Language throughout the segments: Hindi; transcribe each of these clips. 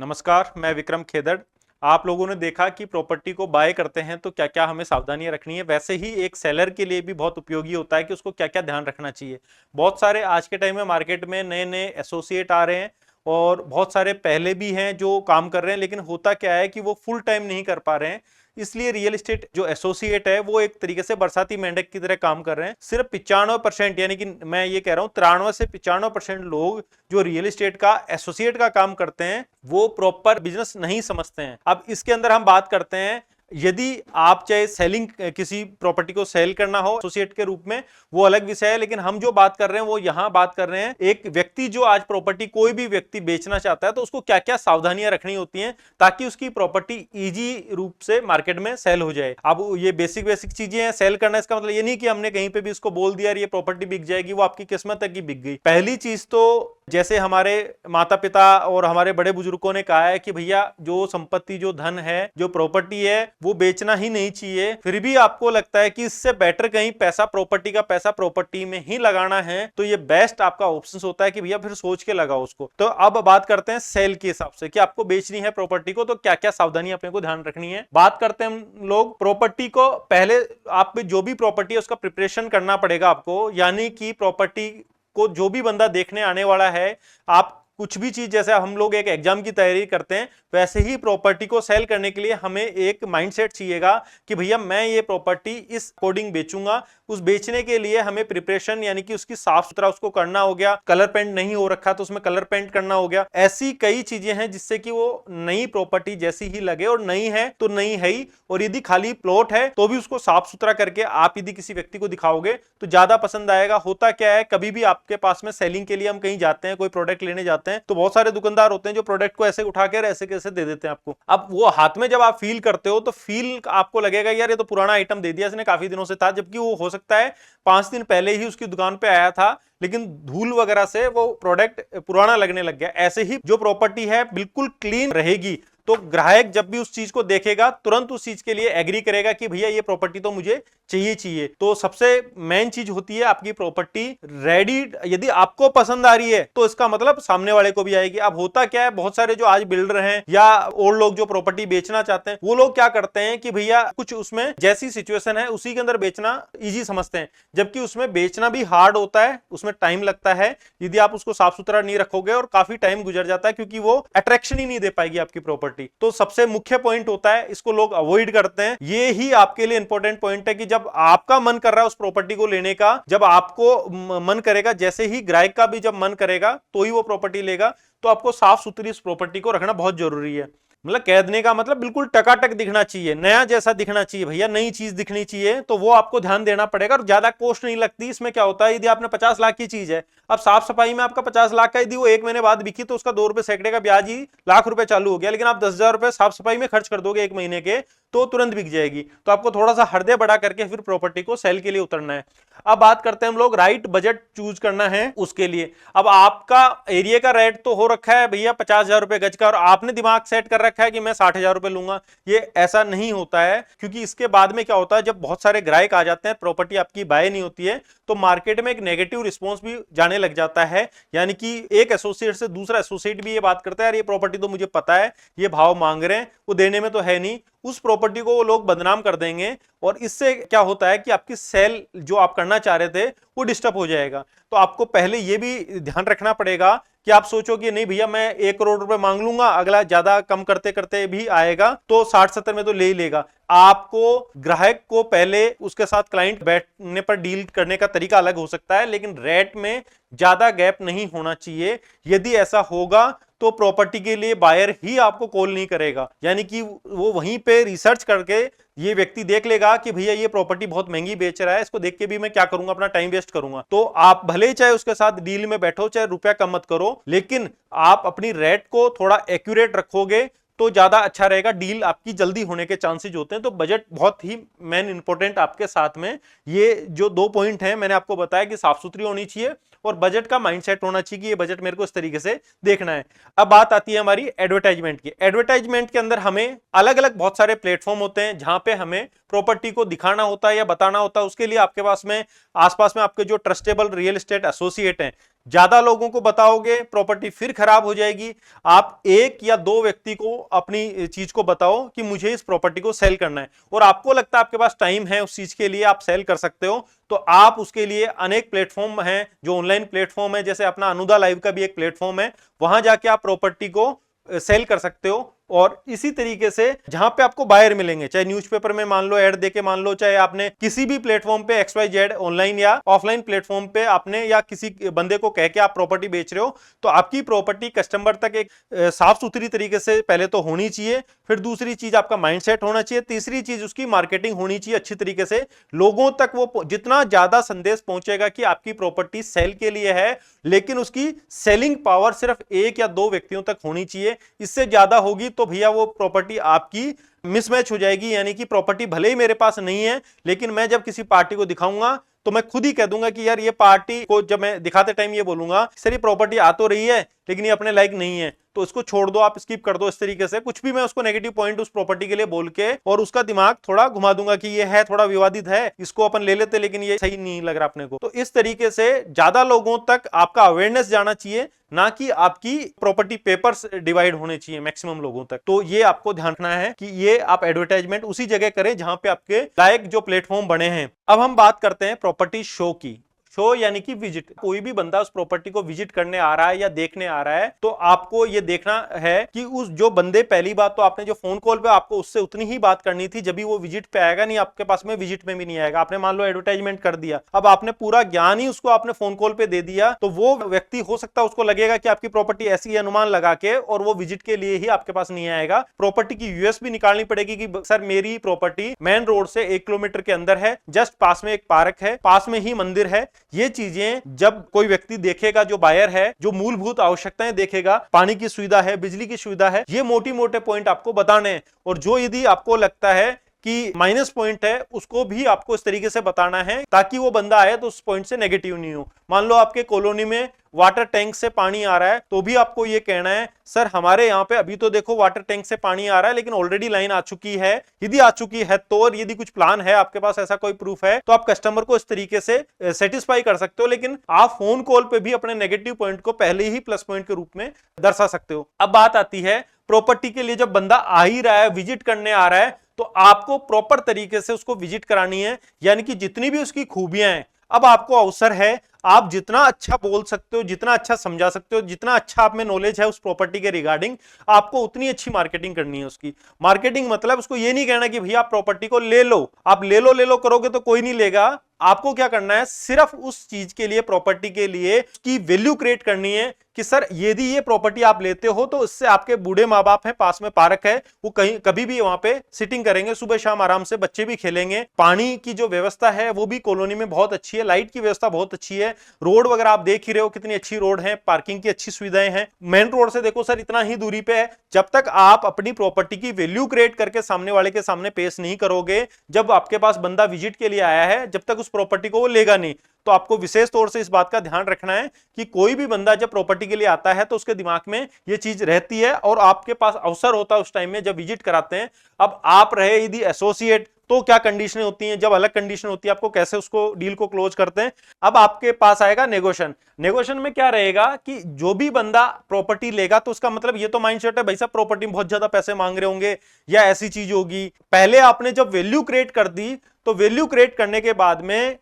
नमस्कार, मैं विक्रम खेदड़। आप लोगों ने देखा कि प्रॉपर्टी को बाय करते हैं तो क्या क्या हमें सावधानियां रखनी है। वैसे ही एक सेलर के लिए भी बहुत उपयोगी होता है कि उसको क्या क्या ध्यान रखना चाहिए। बहुत सारे आज के टाइम में मार्केट में नए नए एसोसिएट आ रहे हैं और बहुत सारे पहले भी हैं जो काम कर रहे हैं, लेकिन होता क्या है कि वो फुल टाइम नहीं कर पा रहे हैं। इसलिए रियल एस्टेट जो एसोसिएट है वो एक तरीके से बरसाती मेंढक की तरह काम कर रहे हैं। सिर्फ 95%, यानी कि मैं ये कह रहा हूं 93 से 95% लोग जो रियल एस्टेट का एसोसिएट का काम करते हैं वो प्रॉपर बिजनेस नहीं समझते हैं। अब इसके अंदर हम बात करते हैं, यदि आप चाहे सेलिंग किसी प्रॉपर्टी को सेल करना हो एसोसिएट के रूप में, वो अलग विषय है। लेकिन हम जो बात कर रहे हैं वो यहां बात कर रहे हैं एक व्यक्ति जो आज प्रॉपर्टी कोई भी व्यक्ति बेचना चाहता है तो उसको क्या क्या सावधानियां रखनी होती हैं ताकि उसकी प्रॉपर्टी इजी रूप से मार्केट में सेल हो जाए। अब ये बेसिक बेसिक चीजें हैं। सेल करना इसका मतलब ये नहीं कि हमने कहीं पे भी इसको बोल दिया ये प्रॉपर्टी बिक जाएगी, वो आपकी किस्मत तक की बिक गई। पहली चीज तो जैसे हमारे माता पिता और हमारे बड़े बुजुर्गों ने कहा है कि भैया जो संपत्ति, जो धन है, जो प्रॉपर्टी है वो बेचना ही नहीं चाहिए। फिर भी आपको लगता है कि इससे बेटर कहीं पैसा, प्रॉपर्टी का पैसा प्रॉपर्टी में ही लगाना है, तो ये बेस्ट आपका ऑप्शन होता है कि भैया फिर सोच के लगाओ उसको। तो अब बात करते हैं सेल के हिसाब से कि आपको बेचनी है प्रॉपर्टी को तो क्या क्या सावधानी अपने को ध्यान रखनी है। बात करते हैं हम लोग प्रॉपर्टी को। पहले आप जो भी प्रॉपर्टी है उसका प्रिपरेशन करना पड़ेगा आपको, यानी कि प्रॉपर्टी को जो भी बंदा देखने आने वाला है, आप कुछ भी चीज, जैसे हम लोग एक एग्जाम की तैयारी करते हैं वैसे ही प्रॉपर्टी को सेल करने के लिए हमें एक माइंडसेट चाहिएगा कि भैया मैं ये प्रॉपर्टी इस अकॉर्डिंग बेचूंगा। उस बेचने के लिए हमें प्रिपरेशन, यानी कि उसकी साफ सुथरा उसको करना हो गया। कलर पेंट नहीं हो रखा तो उसमें कलर पेंट करना हो गया। ऐसी कई चीजें हैं जिससे कि वो नई प्रॉपर्टी जैसी ही लगे, और नई है तो नई है ही, और यदि खाली प्लॉट है तो भी उसको साफ सुथरा करके आप यदि किसी व्यक्ति को दिखाओगे तो ज्यादा पसंद आएगा। होता क्या है, कभी भी आपके पास में सेलिंग के लिए हम कहीं जाते हैं, कोई प्रोडक्ट लेने जाते हैं, तो बहुत सारे दुकानदार होते हैं जो प्रोडक्ट को ऐसे उठा के ऐसे कैसे दे देते हैं आपको। अब वो हाथ में जब आप फील करते हो तो फील आपको लगेगा यार ये तो पुराना आइटम दे दिया इसने, काफी दिनों से था, जबकि वो हो सकता है 5 दिन पहले ही उसकी दुकान पे आया था, लेकिन धूल वगैरह से वो प्रोडक्ट पुराना लगने लग गया। ऐसे ही जो प्रॉपर्टी है बिल्कुल क्लीन रहेगी तो ग्राहक जब भी उस चीज को देखेगा तुरंत उस चीज के लिए एग्री करेगा कि भैया ये प्रॉपर्टी तो मुझे चाहिए। तो सबसे मेन चीज होती है आपकी प्रॉपर्टी रेडी। यदि आपको पसंद आ रही है तो इसका मतलब सामने वाले को भी आएगी। अब होता क्या है, बहुत सारे जो आज बिल्डर हैं या और लोग जो प्रॉपर्टी बेचना चाहते हैं वो लोग क्या करते हैं कि भैया कुछ उसमें जैसी सिचुएशन है उसी के अंदर बेचना ईजी समझते हैं, जबकि उसमें बेचना भी हार्ड होता है, उसमें टाइम लगता है। यदि आप उसको साफ सुथरा नहीं रखोगे और काफी टाइम गुजर जाता है क्योंकि वो अट्रैक्शन ही नहीं दे पाएगी आपकी प्रॉपर्टी। तो सबसे मुख्य पॉइंट होता है, इसको लोग अवॉइड करते हैं। ये ही आपके लिए इंपॉर्टेंट पॉइंट है कि जब आपका मन कर रहा है उस प्रॉपर्टी को लेने का, जब आपको मन करेगा, जैसे ही ग्राहक का भी जब मन करेगा तो ही वो प्रॉपर्टी लेगा, तो आपको साफ सुथरी इस प्रॉपर्टी को रखना बहुत जरूरी है। मतलब कह देने का मतलब बिल्कुल टकाटक दिखना चाहिए, नया जैसा दिखना चाहिए भैया, नई चीज दिखनी चाहिए, तो वो आपको ध्यान देना पड़ेगा। और ज्यादा कॉस्ट नहीं लगती। इसमें क्या होता है, यदि आपने 50 लाख की चीज है, अब साफ सफाई में आपका 50 लाख का यदि वो 1 महीने बाद बिकी तो उसका 2 रुपए सैकड़े का ब्याज ही लाख रुपए चालू हो गया। लेकिन आप 10,000 रुपए साफ सफाई में खर्च कर दोगे 1 महीने के तो तुरंत बिक जाएगी। तो आपको थोड़ा सा हृदय बढ़ा करके फिर प्रॉपर्टी को सेल के लिए उतरना है। अब बात करते हैं हम लोग राइट बजट चूज करना है उसके लिए। अब आपका एरिया का रेट तो हो रखा है भैया 50,000 रुपए गज का, और आपने दिमाग सेट कर रखा है कि मैं 60,000 रुपए लूंगा। ये ऐसा नहीं होता है, क्योंकि इसके बाद में क्या होता है, जब बहुत सारे ग्राहक आ जाते हैं, प्रॉपर्टी आपकी बाय नहीं होती है, तो मार्केट में एक नेगेटिव रिस्पॉन्स भी जाने लग जाता है। यानी कि एक एसोसिएट से दूसरा एसोसिएट भी ये बात करता है यार ये प्रॉपर्टी तो मुझे पता है, ये भाव मांग रहे हैं, वो देने में तो है नहीं। उस प्रॉपर्टी को वो लोग बदनाम कर देंगे, और इससे क्या होता है कि आपकी सेल जो आप करना चाह रहे थे वो डिस्टर्ब हो जाएगा। तो आपको पहले ये भी ध्यान रखना पड़ेगा कि आप सोचो कि नहीं भैया मैं 1 करोड़ रुपए मांग लूंगा, अगला ज्यादा कम करते करते भी आएगा तो 60-70 में तो ले ही लेगा। आपको ग्राहक को पहले उसके साथ क्लाइंट बैठने पर डील करने का तरीका अलग हो सकता है, लेकिन रेट में ज्यादा गैप नहीं होना चाहिए। यदि ऐसा होगा तो प्रॉपर्टी के लिए बायर ही आपको कॉल नहीं करेगा, यानी कि वो वहीं पे रिसर्च करके ये व्यक्ति देख लेगा कि भैया ये प्रॉपर्टी बहुत महंगी बेच रहा है, इसको देख के भी मैं क्या करूंगा, अपना टाइम वेस्ट करूंगा। तो आप भले ही चाहे उसके साथ डील में बैठो, चाहे रुपया कम मत करो, लेकिन आप अपनी रेट को थोड़ा एक्यूरेट रखोगे तो ज्यादा अच्छा रहेगा। डील आपकी जल्दी होने के चांसेस होते हैं। तो बजट बहुत ही मेन इंपॉर्टेंट आपके साथ में। ये जो 2 पॉइंट हैं मैंने आपको बताया कि साफ सुथरी होनी चाहिए और बजट का माइंडसेट होना चाहिए कि ये बजट मेरे को इस तरीके से देखना है। अब बात आती है हमारी एडवर्टाइजमेंट की। एडवर्टाइजमेंट के अंदर हमें अलग अलग बहुत सारे प्लेटफॉर्म होते हैं जहां पे हमें प्रॉपर्टी को दिखाना होता है या बताना होता है। उसके लिए आपके पास में आसपास में आपके जो ट्रस्टेबल रियल एस्टेट एसोसिएट हैं ज्यादा लोगों को बताओगे प्रॉपर्टी फिर खराब हो जाएगी। आप एक या दो व्यक्ति को अपनी चीज को बताओ कि मुझे इस प्रॉपर्टी को सेल करना है, और आपको लगता है आपके पास टाइम है उस चीज के लिए, आप सेल कर सकते हो, तो आप उसके लिए अनेक प्लेटफॉर्म हैं जो ऑनलाइन प्लेटफॉर्म है, जैसे अपना अनुदा लाइव का भी एक प्लेटफॉर्म है, वहां जाके आप प्रॉपर्टी को सेल कर सकते हो। और इसी तरीके से जहां पे आपको बायर मिलेंगे, चाहे न्यूज़पेपर में मान लो ऐड देके मान लो, चाहे आपने किसी भी प्लेटफॉर्म पे XYZ ऑनलाइन या ऑफलाइन प्लेटफॉर्म पे आपने या किसी बंदे को कह के आप प्रॉपर्टी बेच रहे हो, तो आपकी प्रॉपर्टी कस्टमर तक एक साफ सुथरी तरीके से पहले तो होनी चाहिए, फिर दूसरी चीज आपका माइंडसेट होना चाहिए, तीसरी चीज उसकी मार्केटिंग होनी चाहिए अच्छी तरीके से, लोगों तक वो जितना ज्यादा संदेश पहुंचेगा कि आपकी प्रॉपर्टी सेल के लिए है, लेकिन उसकी सेलिंग पावर सिर्फ एक या दो व्यक्तियों तक होनी चाहिए। इससे ज्यादा होगी तो भैया वो प्रॉपर्टी आपकी मिसमैच हो जाएगी, यानी कि प्रॉपर्टी भले ही मेरे पास नहीं है, लेकिन मैं जब किसी पार्टी को दिखाऊंगा तो मैं खुद ही कह दूंगा कि यार ये पार्टी को, जब मैं दिखाते टाइम ये बोलूंगा सर ये प्रॉपर्टी आ तो रही है लेकिन ये अपने लायक नहीं है, तो इसको छोड़ दो, आप स्किप कर दो, इस तरीके से कुछ भी मैं उसको नेगेटिव पॉइंट उस प्रॉपर्टी के लिए बोल के और उसका दिमाग थोड़ा घुमा दूंगा कि ये है थोड़ा विवादित है, इसको अपन ले लेते लेकिन ये सही नहीं लग रहा अपने को। तो इस तरीके से ज्यादा लोगों तक आपका अवेयरनेस जाना चाहिए, ना कि आपकी प्रॉपर्टी पेपर्स डिवाइड होने चाहिए मैक्सिमम लोगों तक। तो ये आपको ध्यान रखना है कि ये आप एडवर्टाइजमेंट उसी जगह करें जहां पे आपके लायक जो प्लेटफॉर्म बने हैं। अब हम बात करते हैं प्रॉपर्टी शो की। शो यानी कि विजिट, कोई भी बंदा उस प्रॉपर्टी को विजिट करने आ रहा है या देखने आ रहा है, तो आपको ये देखना है कि उस जो बंदे, पहली बात तो आपने जो फोन कॉल पे आपको उससे उतनी ही बात करनी थी, जब भी वो विजिट पे आएगा, नहीं आपके पास में विजिट में भी नहीं आएगा। आपने मान लो एडवर्टाइजमेंट कर दिया, अब आपने पूरा ज्ञान ही उसको आपने फोन कॉल पे दे दिया, तो वो व्यक्ति हो सकता है उसको लगेगा कि आपकी प्रॉपर्टी ऐसी अनुमान लगा के, और वो विजिट के लिए ही आपके पास नहीं आएगा। प्रॉपर्टी की यूएस भी निकालनी पड़ेगी कि सर मेरी प्रॉपर्टी मेन रोड से 1 किलोमीटर के अंदर है, जस्ट पास में एक पार्क है, पास में ही मंदिर है। ये चीजें जब कोई व्यक्ति देखेगा, जो बायर है, जो मूलभूत आवश्यकताएं देखेगा, पानी की सुविधा है, बिजली की सुविधा है, ये मोटी मोटे पॉइंट आपको बताने हैं। और जो यदि आपको लगता है कि माइनस पॉइंट है, उसको भी आपको इस तरीके से बताना है ताकि वो बंदा आए तो उस पॉइंट से नेगेटिव नहीं हो। मान लो आपके कॉलोनी में वाटर टैंक से पानी आ रहा है, तो भी आपको ये कहना है सर हमारे यहाँ पे अभी तो देखो वाटर टैंक से पानी आ रहा है, लेकिन ऑलरेडी लाइन आ चुकी है। यदि आ चुकी है तो, और यदि कुछ प्लान है आपके पास, ऐसा कोई प्रूफ है, तो आप कस्टमर को इस तरीके से सेटिस्फाई कर सकते हो। लेकिन आप फोन कॉल पे भी अपने नेगेटिव पॉइंट को पहले ही प्लस पॉइंट के रूप में दर्शा सकते हो। अब बात आती है प्रॉपर्टी के लिए, जब बंदा आ ही रहा है, विजिट करने आ रहा है, तो आपको प्रॉपर तरीके से उसको विजिट करानी है, यानी कि जितनी भी उसकी खूबियां हैं, अब आपको अवसर है, आप जितना अच्छा बोल सकते हो, जितना अच्छा समझा सकते हो, जितना अच्छा आप में नॉलेज है उस प्रॉपर्टी के रिगार्डिंग, आपको उतनी अच्छी मार्केटिंग करनी है उसकी। मार्केटिंग मतलब उसको ये नहीं कहना कि भैया आप प्रॉपर्टी को ले लो, आप ले लो करोगे तो कोई नहीं लेगा। आपको क्या करना है, सिर्फ उस चीज के लिए, प्रॉपर्टी के लिए उसकी वैल्यू क्रिएट करनी है कि सर यदि ये प्रॉपर्टी आप लेते हो तो इससे आपके बूढ़े माँ बाप हैं, पास में पार्क है, वो कहीं कभी भी वहां पे सिटिंग करेंगे, सुबह शाम आराम से बच्चे भी खेलेंगे, पानी की जो व्यवस्था है वो भी कॉलोनी में बहुत अच्छी है, लाइट की व्यवस्था बहुत अच्छी है, रोड वगैरह आप देख ही रहे हो कितनी अच्छी रोड है, पार्किंग की अच्छी सुविधाएं हैं, मेन रोड से देखो सर इतना ही दूरी पे है। जब तक आप अपनी प्रॉपर्टी की वैल्यू क्रिएट करके सामने वाले के सामने पेश नहीं करोगे, जब आपके पास बंदा विजिट के लिए आया है, जब तक उस प्रॉपर्टी को वो लेगा नहीं। तो आपको विशेष तौर से इस बात का ध्यान रखना है कि कोई भी बंदा जब प्रॉपर्टी के लिए आता है तो उसके दिमाग में ये चीज रहती है, और आपके पास अवसर होता है उस टाइम में जब विजिट कराते हैं। अब आप रहे यदि एसोसिएट, तो क्या कंडीशनें होती हैं, जब अलग कंडीशन होती है, आपको कैसे उसको डील को क्लोज करते हैं। अब आपके पास आएगा नेगोशिएशन। नेगोशिएशन में क्या रहेगा कि जो भी बंदा प्रॉपर्टी लेगा, तो उसका मतलब ये तो माइंडसेट है भाई साहब प्रॉपर्टी में बहुत ज्यादा पैसे मांग रहे होंगे या ऐसी चीज होगी। पहले आपने जब वैल्यू क्रिएट कर दी, तो वैल्यू क्रिएट करने के बाद में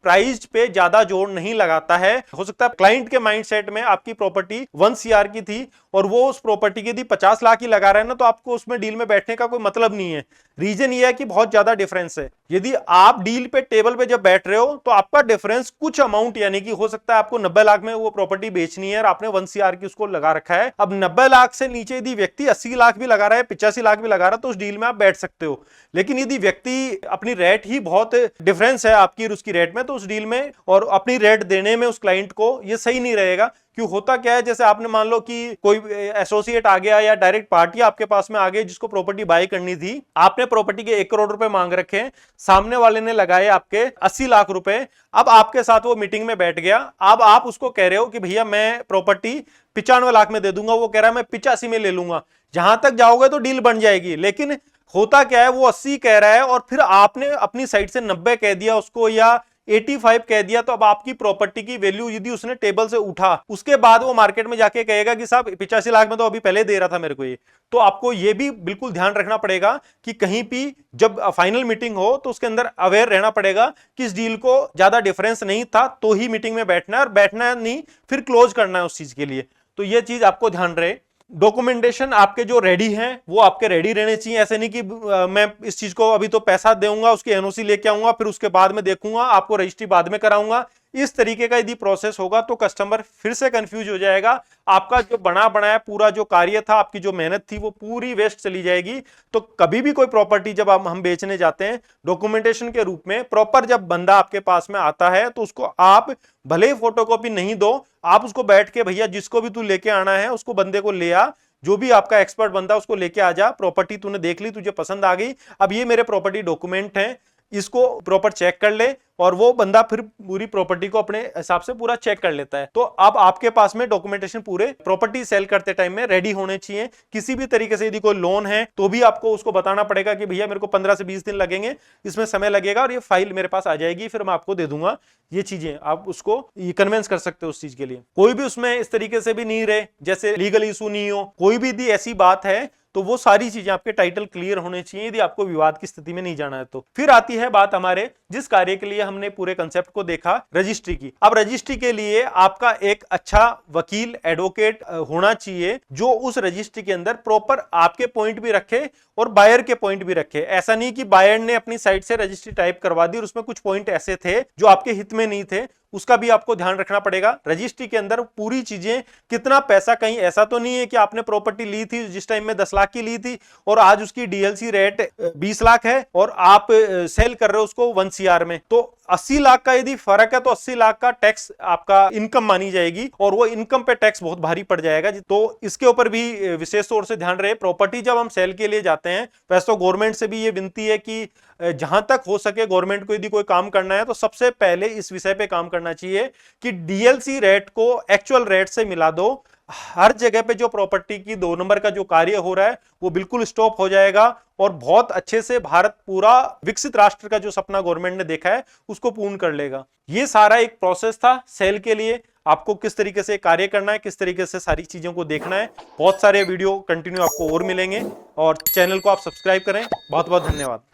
प्राइस पे ज्यादा जोर नहीं लगाता है। हो सकता है क्लाइंट के माइंडसेट में आपकी प्रॉपर्टी 1 CR की थी और वो उस प्रॉपर्टी की यदि 50 लाख ही लगा रहा है ना, तो आपको उसमें डील में बैठने का कोई मतलब नहीं है। रीजन ये है कि बहुत ज्यादा डिफरेंस है। यदि आप डील पे टेबल पे जब बैठ रहे हो तो आपका डिफरेंस कुछ अमाउंट, यानी कि हो सकता है आपको 90 लाख में वो प्रॉपर्टी बेचनी है और आपने 1 CR की उसको लगा रखा है। अब 90 लाख से नीचे यदि व्यक्ति 80 लाख भी लगा रहा है, 85 लाख भी लगा रहा है, तो उस डील में आप बैठ सकते हो। लेकिन यदि व्यक्ति अपनी रेट ही बहुत डिफरेंस है आपकी और उसकी रेट में, तो उस डील में और अपनी रेट देने में उस क्लाइंट को ये सही नहीं रहेगा। क्यों होता क्या है, जैसे आपने मान लो कि कोई एसोसिएट आ गया या डायरेक्ट पार्टी आपके पास में आ गई जिसको प्रॉपर्टी बाय करनी थी, आपने प्रॉपर्टी के 1 करोड़ रुपए मांग रखे, सामने वाले ने लगाए आपके 80 लाख रुपए। अब आपके साथ वो मीटिंग में बैठ गया, अब आप उसको कह रहे हो कि भैया मैं प्रॉपर्टी 95 लाख में दे दूंगा, वो कह रहा है मैं 85 में ले लूंगा। जहां तक जाओगे तो डील बन जाएगी। लेकिन होता क्या है, वो 80 कह रहा है और फिर आपने अपनी साइड से 90 कह दिया उसको, या 85 कह दिया तो अब आपकी प्रॉपर्टी की वैल्यू यदि उसने टेबल से उठा, उसके बाद वो मार्केट में जाके कहेगा कि साहब 85 लाख में तो अभी पहले दे रहा था मेरे को ये, तो आपको ये भी बिल्कुल ध्यान रखना पड़ेगा कि कहीं भी जब फाइनल मीटिंग हो तो उसके अंदर अवेयर रहना पड़ेगा कि इस डील को ज्यादा डिफरेंस नहीं था तो ही मीटिंग में बैठना है, और बैठना नहीं फिर क्लोज करना है उस चीज के लिए। तो ये चीज आपको ध्यान रहे। डॉक्यूमेंटेशन आपके जो रेडी हैं वो आपके रेडी रहने चाहिए। ऐसे नहीं कि मैं इस चीज को अभी तो पैसा दूंगा, उसकी एनओसी लेके आऊंगा, फिर उसके बाद में देखूंगा, आपको रजिस्ट्री बाद में कराऊंगा। इस तरीके का यदि प्रोसेस होगा तो कस्टमर फिर से कंफ्यूज हो जाएगा, आपका जो बना बनाया पूरा जो कार्य था, आपकी जो मेहनत थी वो पूरी वेस्ट चली जाएगी। तो कभी भी कोई प्रॉपर्टी जब हम बेचने जाते हैं डॉक्यूमेंटेशन के रूप में प्रॉपर, जब बंदा आपके पास में आता है तो उसको आप भले ही फोटोकॉपी नहीं दो, आप उसको बैठ के भैया जिसको भी तू लेके आना है उसको बंदे को ले आ, जो भी आपका एक्सपर्ट बंदा उसको लेके आ जा, प्रॉपर्टी तूने देख ली, तुझे पसंद आ गई, अब ये मेरे प्रॉपर्टी डॉक्यूमेंट हैं, इसको प्रॉपर चेक कर ले, और वो बंदा फिर पूरी प्रॉपर्टी को अपने हिसाब से पूरा चेक कर लेता है। तो अब आपके पास में डॉक्यूमेंटेशन पूरे प्रॉपर्टी सेल करते टाइम में रेडी होने चाहिए। किसी भी तरीके से यदि कोई लोन है तो भी आपको उसको बताना पड़ेगा कि भैया मेरे को 15 से 20 दिन लगेंगे, इसमें समय लगेगा और ये फाइल मेरे पास आ जाएगी, फिर मैं आपको दे दूंगा। ये चीजें आप उसको कन्विंस कर सकते हो उस चीज के लिए। कोई भी उसमें इस तरीके से भी नहीं रहे जैसे लीगल इशू नहीं हो, कोई भी यदि ऐसी बात है तो वो सारी चीजें आपके टाइटल क्लियर होने चाहिए यदि आपको विवाद की स्थिति में नहीं जाना है तो। फिर आती है बात हमारे जिस कार्य के लिए हमने पूरे कंसेप्ट को देखा, रजिस्ट्री की। अब रजिस्ट्री के लिए आपका एक अच्छा वकील एडवोकेट होना चाहिए जो उस रजिस्ट्री के अंदर प्रॉपर आपके पॉइंट भी रखे और बायर के पॉइंट भी रखे। ऐसा नहीं कि बायर ने अपनी साइड से रजिस्ट्री टाइप करवा दी और उसमें कुछ पॉइंट ऐसे थे जो आपके हित में नहीं थे, उसका भी आपको ध्यान रखना पड़ेगा। रजिस्ट्री के अंदर पूरी चीजें, कितना पैसा, कहीं ऐसा तो नहीं है कि आपने प्रॉपर्टी ली थी जिस टाइम में 10 लाख की ली थी और आज उसकी डीएलसी रेट 20 लाख है और आप सेल कर रहे हो उसको 1 CR में, तो 80 लाख का यदि फर्क है तो 80 लाख का टैक्स आपका इनकम मानी जाएगी और वो इनकम पे टैक्स बहुत भारी पड़ जाएगा। तो इसके ऊपर भी विशेष तौर से ध्यान रहे। प्रॉपर्टी जब हम सेल के लिए जाते हैं, वैसे तो गवर्नमेंट से भी ये विनती है कि जहां तक हो सके गवर्नमेंट को यदि कोई काम करना है तो सबसे पहले इस विषय पे काम करना चाहिए कि डीएलसी रेट को एक्चुअल रेट से मिला दो। हर जगह पे जो प्रॉपर्टी की 2 नंबर का जो कार्य हो रहा है वो बिल्कुल स्टॉप हो जाएगा और बहुत अच्छे से भारत पूरा विकसित राष्ट्र का जो सपना गवर्नमेंट ने देखा है उसको पूर्ण कर लेगा। ये सारा एक प्रोसेस था सेल के लिए। आपको किस तरीके से कार्य करना है, किस तरीके से सारी चीजों को देखना है। बहुत सारे वीडियो कंटिन्यू आपको और मिलेंगे और चैनल को आप सब्सक्राइब करें। बहुत बहुत धन्यवाद।